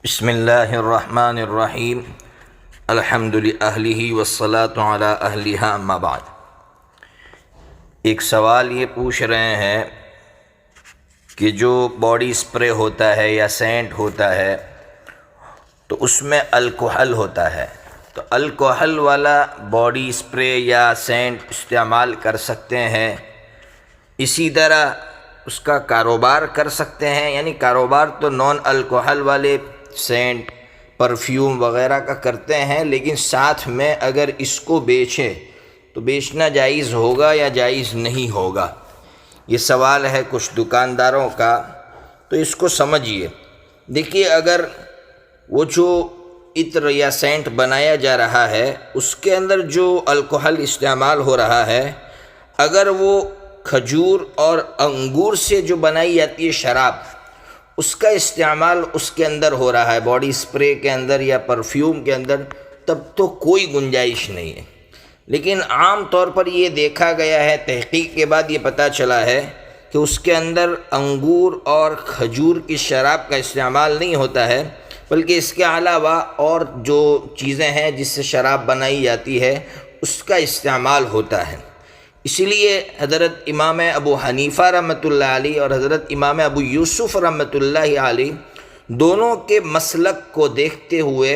بسم اللہ الرحمن الرحیم الحمد للہ والصلاة علی اہلہا اما بعد۔ ایک سوال یہ پوچھ رہے ہیں کہ جو باڈی اسپرے ہوتا ہے یا سینٹ ہوتا ہے تو اس میں الکحل ہوتا ہے، تو الکحل والا باڈی اسپرے یا سینٹ استعمال کر سکتے ہیں، اسی طرح اس کا کاروبار کر سکتے ہیں؟ یعنی کاروبار تو نان الکحل والے سینٹ پرفیوم وغیرہ کا کرتے ہیں، لیکن ساتھ میں اگر اس کو بیچے تو بیچنا جائز ہوگا یا جائز نہیں ہوگا؟ یہ سوال ہے کچھ دکانداروں کا، تو اس کو سمجھیے۔ دیکھیے، اگر وہ جو عطر یا سینٹ بنایا جا رہا ہے اس کے اندر جو الکحل استعمال ہو رہا ہے، اگر وہ کھجور اور انگور سے جو بنائی جاتی ہے شراب، اس کا استعمال اس کے اندر ہو رہا ہے، باڈی اسپرے کے اندر یا پرفیوم کے اندر، تب تو کوئی گنجائش نہیں ہے۔ لیکن عام طور پر یہ دیکھا گیا ہے، تحقیق کے بعد یہ پتہ چلا ہے کہ اس کے اندر انگور اور کھجور کی شراب کا استعمال نہیں ہوتا ہے، بلکہ اس کے علاوہ اور جو چیزیں ہیں جس سے شراب بنائی جاتی ہے اس کا استعمال ہوتا ہے۔ اسی لیے حضرت امام ابو حنیفہ رحمۃ اللہ علیہ اور حضرت امام ابو یوسف رحمۃ اللہ علیہ دونوں کے مسلک کو دیکھتے ہوئے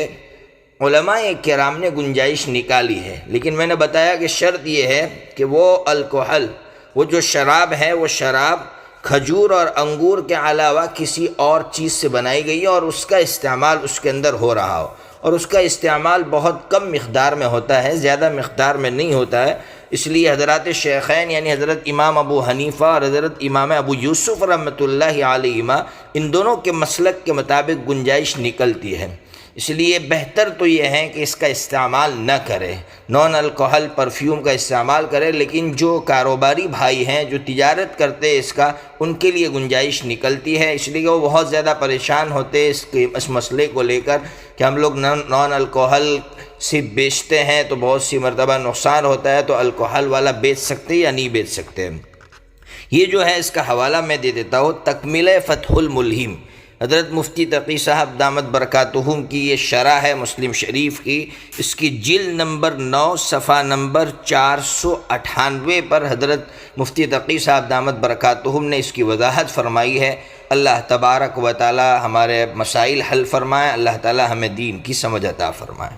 علماء کرام نے گنجائش نکالی ہے، لیکن میں نے بتایا کہ شرط یہ ہے کہ وہ الکحل، وہ جو شراب ہے، وہ شراب کھجور اور انگور کے علاوہ کسی اور چیز سے بنائی گئی ہے اور اس کا استعمال اس کے اندر ہو رہا ہو، اور اس کا استعمال بہت کم مقدار میں ہوتا ہے، زیادہ مقدار میں نہیں ہوتا ہے۔ اس لیے حضرات شیخین یعنی حضرت امام ابو حنیفہ اور حضرت امام ابو یوسف رحمۃ اللہ علیہما، ان دونوں کے مسلک کے مطابق گنجائش نکلتی ہے۔ اس لیے بہتر تو یہ ہے کہ اس کا استعمال نہ کرے، نان الکحل پرفیوم کا استعمال کرے، لیکن جو کاروباری بھائی ہیں جو تجارت کرتے ہیں اس کا، ان کے لیے گنجائش نکلتی ہے، اس لیے کہ وہ بہت زیادہ پریشان ہوتے ہیں اس مسئلے کو لے کر کہ ہم لوگ نان الکحل سے بیچتے ہیں تو بہت سی مرتبہ نقصان ہوتا ہے، تو الکحل والا بیچ سکتے یا نہیں بیچ سکتے؟ یہ جو ہے اس کا حوالہ میں دے دیتا ہوں، تکملہ فتح الملہم، حضرت مفتی تقی صاحب دامت برکاتہم کی یہ شرح ہے مسلم شریف کی، اس کی جلد نمبر 9 صفحہ نمبر 498 پر حضرت مفتی تقی صاحب دامت برکاتہم نے اس کی وضاحت فرمائی ہے۔ اللہ تبارک و تعالی ہمارے مسائل حل فرمائے، اللہ تعالی ہمیں دین کی سمجھ عطا فرمائے۔